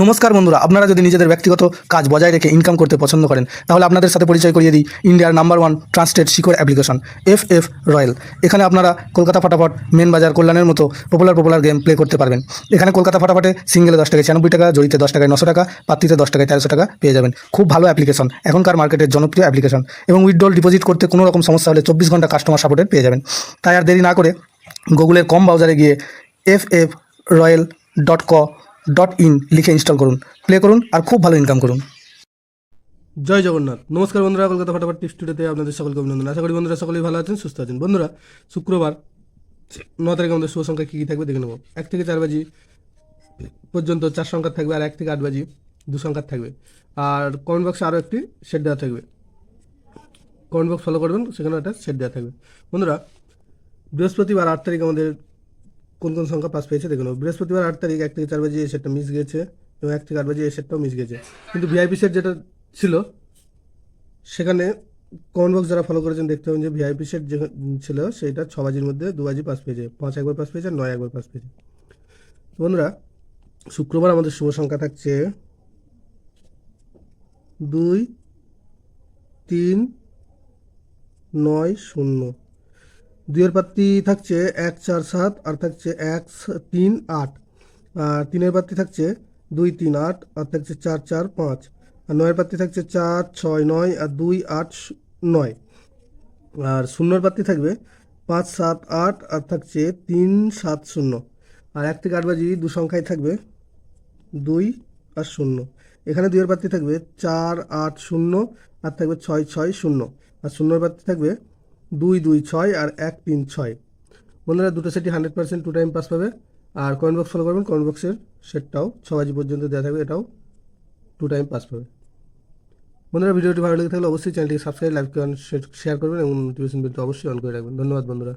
নমস্কার বন্ধুরা, আপনারা যদি নিজেদের ব্যক্তিগত কাজ বজায় রেখে ইনকাম করতে পছন্দ করেন তাহলে আপনাদের সাথে পরিচয় করিয়ে দিই ইন্ডিয়ার number 1 trusted secure application FF Royal. এখানে আপনারা কলকাতা ফাটাফাট, মেন বাজার, কল্যাণের মতো পপুলার গেম প্লে করতে পারবেন। এখানে কলকাতা ফাটাফাটে সিঙ্গেলে 10 টাকায় 96 টাকা, জড়িতে 10 টাকায় 900 টাকা, পাত্রীতে 10 টাকায় 1300 টাকা পেয়ে যাবেন। খুব ভালো অ্যাপ্লিকেশন, এখনকার মার্কেটের জনপ্রিয় অ্যাপ্লিকেশন এবং উইথড্রল ডিপোজিট করতে কোনো রকম সমস্যা হলে 24 ঘন্টা কাস্টমার সাপোর্টের পেয়ে যাবেন। তাই আর দেরি না করে গুগলের কম ব্রাউজারে গিয়ে ffroyal.co.in লিখে ইনস্টল করুন, প্লে করুন আর খুব ভালো ইনকাম করুন। জয় জগন্নাথ। নমস্কার বন্ধুরা, কলকাতা ফাটাফাট টিপস টুডেতে আপনাদের সকলকে অভিনন্দন। আশা করি বন্ধুরা সকলেই ভালো আছেন, সুস্থ আছেন। বন্ধুরা, শুক্রবার 9 তারিখে আমাদের শুভ সংখ্যা কী কী থাকবে দেখে নেব। 1 থেকে 4 বাজি পর্যন্ত 4 সংখ্যা থাকবে, আর 1 থেকে 8 বাজি 2 সংখ্যা থাকবে। আর কমেন্ট বক্সে আরও একটি সেট দেওয়া থাকবে, কমেন্ট বক্স ফলো করবেন, সেখানে একটা সেট দেওয়া থাকবে। বন্ধুরা, বৃহস্পতিবার 8 তারিখ আমাদের কোন কোন সংখ্যা পাস পেয়েছে দেখে নেব। বৃহস্পতিবার 8 তারিখ 1 থেকে 4 বাজি এই সেটটা মিস গিয়েছে এবং 1 থেকে 8 বাজি এই সেটটাও মিস গিয়েছে। কিন্তু ভিআইপি সেট যেটা ছিল সেখানে কমেন্ট বক্স যারা ফলো করেছেন দেখতে পাবেন যে ভিআইপি সেট যে ছিল সেইটা 6 বাজির মধ্যে 2 বাজি পাস পেয়েছে, 5 একবার পাস পেয়েছে, 9 একবার পাস পেয়েছে। বন্ধুরা, শুক্রবার আমাদের শুভ সংখ্যা থাকছে 2, 3, 9, 0। 2 এর পাত্তি থাকছে 1, 4, 7 আর থাকছে 1, 3, 8। আর 3 এর পাত্তি থাকছে 2, 3, 8 আর থাকছে 4, 4, 5। আর 9 এর পাত্তি থাকছে 4, 6, 9 আর 2, 8, 9। আর 0 এর পাত্তি থাকবে 5, 7, 8 আর থাকছে 3, 7, 0। আর 1 থেকে 8 বাজি 2 সংখ্যায় থাকবে 2 আর 0। এখানে 2 এর পাত্তি থাকবে 4, 8, 0 আর থাকবে 6, 6, 0। আর 0 এর পাত্তি থাকবে 2, 2, 6 আর 1, 3, 6। বন্ধুরা, দুটো সেটই 100% 2 টাইম পাস পাবে। আর কমেন্ট বক্স ফলো করবেন, কমেন্ট বক্সের সেটটাও 6 বাজি পর্যন্ত দেওয়া থাকবে, এটাও 2 টাইম পাস পাবে। বন্ধুরা, ভিডিওটি ভালো লেগে থাকলে অবশ্যই চ্যানেলটিকে সাবস্ক্রাইব, লাইক, শেয়ার করবেন এবং নোটিফিকেশন বেলটি অবশ্যই অন করে রাখবেন। ধন্যবাদ বন্ধুরা।